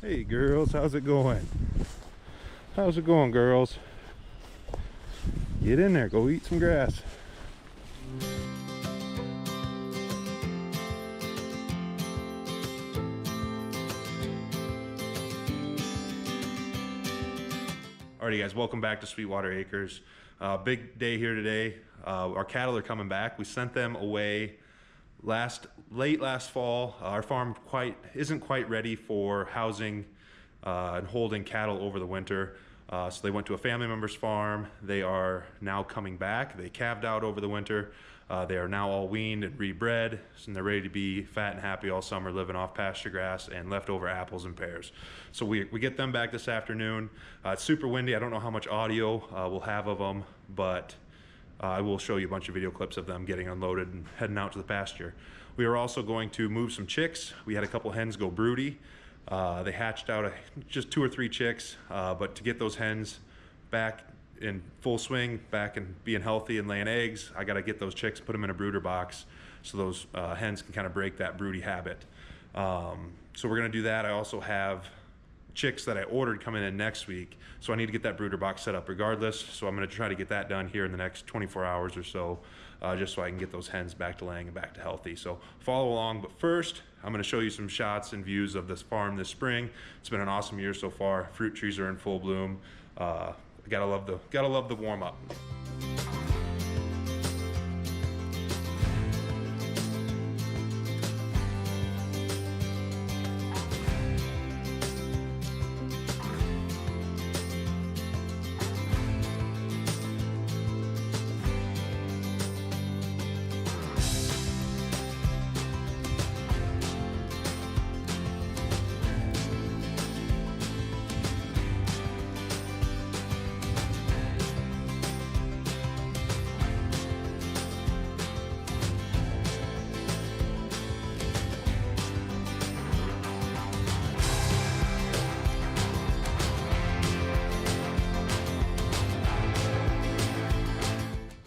Hey girls, how's it going? How's it going, girls? Get in there, go eat some grass. Alrighty guys, welcome back to Sweetwater Acres. Big day here today. Our cattle are coming back. We sent them away late last fall. Our farm isn't quite ready for housing and holding cattle over the winter. So they went to a family member's farm. They are now coming back. They calved out over the winter. They are now all weaned and rebred, and they're ready to be fat and happy all summer, living off pasture grass and leftover apples and pears. So we get them back this afternoon. It's super windy. I don't know how much audio we'll have of them, but I will show you a bunch of video clips of them getting unloaded and heading out to the pasture. We are also going to move some chicks. We had a couple hens go broody. They hatched out just 2 or 3 chicks, but to get those hens back in full swing, back and being healthy and laying eggs, I got to get those chicks, put them in a brooder box so those hens can kind of break that broody habit. So we're going to do that. I also have chicks that I ordered coming in next week, so I need to get that brooder box set up regardless. So I'm going to try to get that done here in the next 24 hours or so, just so I can get those hens back to laying and back to healthy. So follow along, but first I'm going to show you some shots and views of this farm this spring. It's been an awesome year so far. Fruit trees are in full bloom. Gotta love the warm up.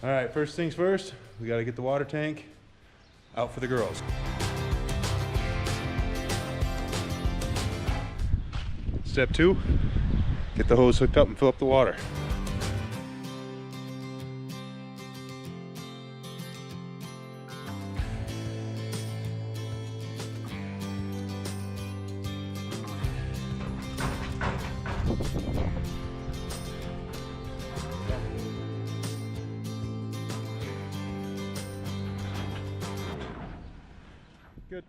All right, first things first, we gotta get the water tank out for the girls. Step 2, get the hose hooked up and fill up the water. Good.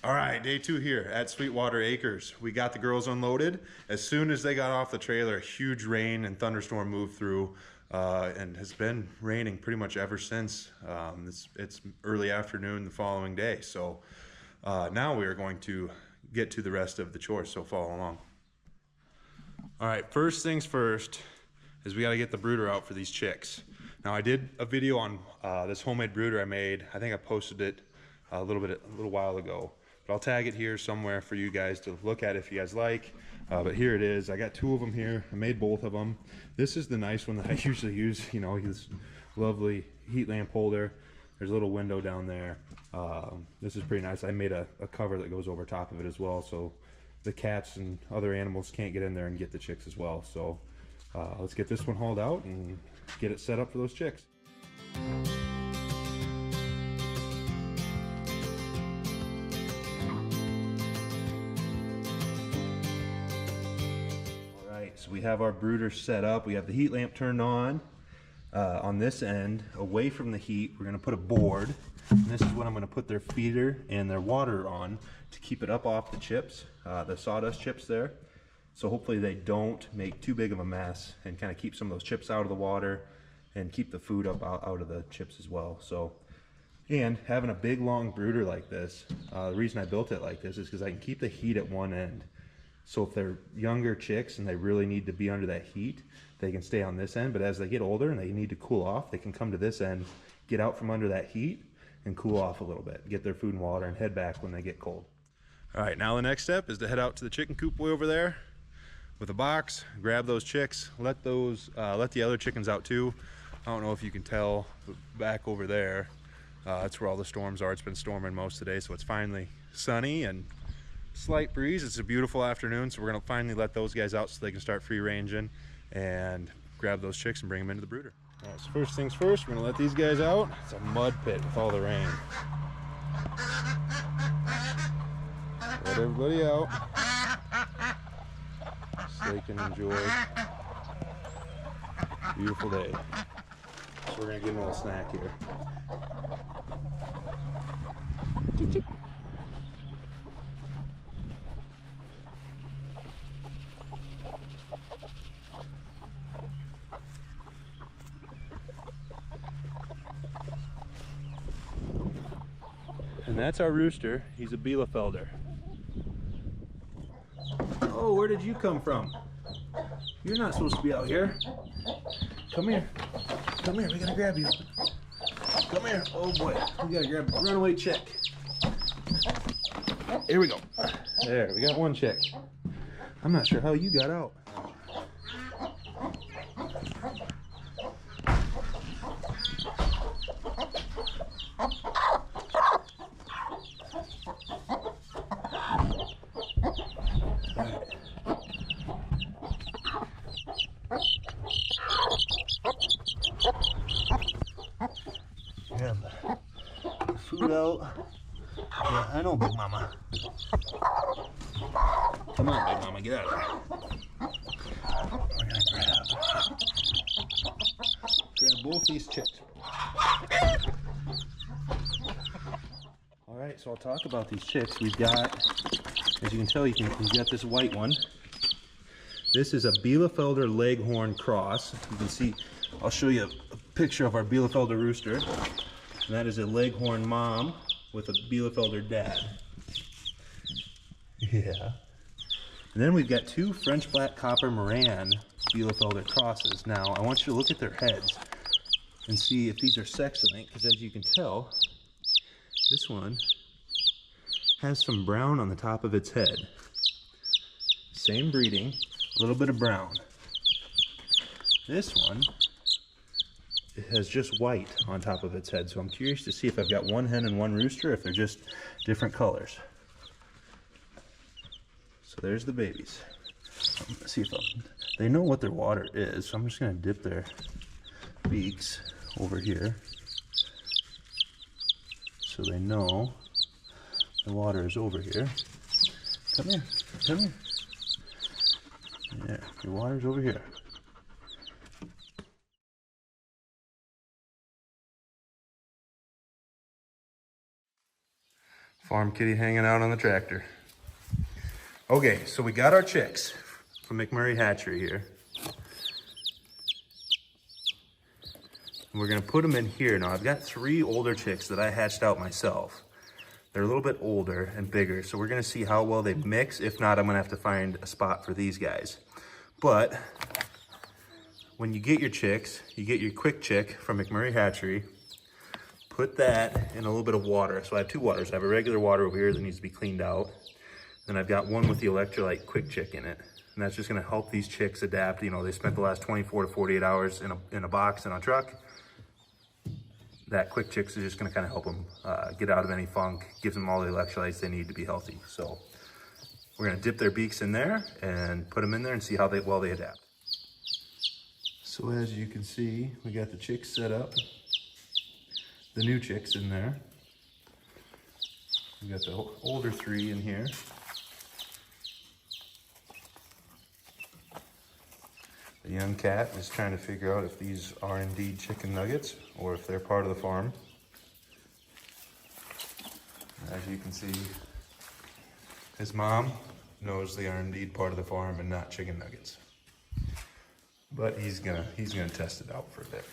All right, day 2 here at Sweetwater Acres. We got the girls unloaded. As soon as they got off the trailer, a huge rain and thunderstorm moved through and has been raining pretty much ever since. It's early afternoon the following day. So now we are going to get to the rest of the chores, so follow along. All right, first things first is we gotta get the brooder out for these chicks. Now I did a video on this homemade brooder I made. I think I posted it a little while ago. But I'll tag it here somewhere for you guys to look at if you guys like. But here it is. I got 2 of them here. I made both of them. This is the nice one that I usually use. You know, this lovely heat lamp holder. There's a little window down there. This is pretty nice. I made a cover that goes over top of it as well, so the cats and other animals can't get in there and get the chicks as well. So let's get this one hauled out and get it set up for those chicks. so we have our brooder set up. We have the heat lamp turned on. On this end, away from the heat, we're going to put a board. And this is what I'm going to put their feeder and their water on to keep it up off the chips, the sawdust chips there. So hopefully they don't make too big of a mess and kind of keep some of those chips out of the water and keep the food up out of the chips as well. So, and having a big long brooder like this, the reason I built it like this is because I can keep the heat at one end. So if they're younger chicks and they really need to be under that heat, they can stay on this end. But as they get older and they need to cool off, they can come to this end, get out from under that heat, and cool off a little bit, get their food and water, and head back when they get cold. All right, now the next step is to head out to the chicken coop way over there with a box, grab those chicks, let the other chickens out too. I don't know if you can tell, but back over there, that's where all the storms are. It's been storming most of the day, so it's finally sunny and slight breeze. It's a beautiful afternoon, so we're gonna finally let those guys out so they can start free ranging and grab those chicks and bring them into the brooder. All right, so first things first, we're gonna let these guys out. It's a mud pit with all the rain. Let everybody out so they can enjoy a beautiful day. So we're gonna give them a little snack here. Chip, chip. And that's our rooster. He's a Bielefelder. Oh, where did you come from? You're not supposed to be out here. Come here. Come here, we gotta grab you. Come here. Oh boy, we gotta grab a runaway chick. Here we go. There, we got one chick. I'm not sure how you got out. Grab the food out. Yeah, I know, Big Mama. Come on, Big Mama, get out of there. We're gonna grab both these chicks. All right, so I'll talk about these chicks. We've got, as you can tell, we've got this white one. This is a Bielefelder Leghorn cross. You can see, I'll show you a picture of our Bielefelder rooster. And that is a Leghorn mom with a Bielefelder dad. Yeah. And then we've got two French Black Copper Moran Bielefelder crosses. Now, I want you to look at their heads and see if these are sex-linked, because as you can tell, this one has some brown on the top of its head. Same breeding, a little bit of brown. This one, it has just white on top of its head, so I'm curious to see if I've got one hen and one rooster, if they're just different colors. So there's the babies. Let's see if they know what their water is, so I'm just going to dip their beaks over here so they know the water is over here. Come here, come here. There, your water's over here. Farm kitty hanging out on the tractor. Okay, so we got our chicks from McMurray Hatchery here. And we're gonna put them in here. Now I've got 3 older chicks that I hatched out myself. They're a little bit older and bigger, so we're gonna see how well they mix. If not, I'm gonna have to find a spot for these guys. But when you get your chicks, you get your quick chick from McMurray Hatchery, put that in a little bit of water. So I have 2 waters. I have a regular water over here that needs to be cleaned out. Then I've got one with the electrolyte quick chick in it. And that's just gonna help these chicks adapt. You know, they spent the last 24 to 48 hours in a box in a truck. That quick chicks is just gonna kind of help them get out of any funk, gives them all the electrolytes they need to be healthy. So we're gonna dip their beaks in there and put them in there and see how well they adapt. So as you can see, we got the chicks set up. The new chicks in there. We got the older 3 in here. The young cat is trying to figure out if these are indeed chicken nuggets or if they're part of the farm. As you can see, his mom knows they are indeed part of the farm and not chicken nuggets. But he's gonna test it out for a bit.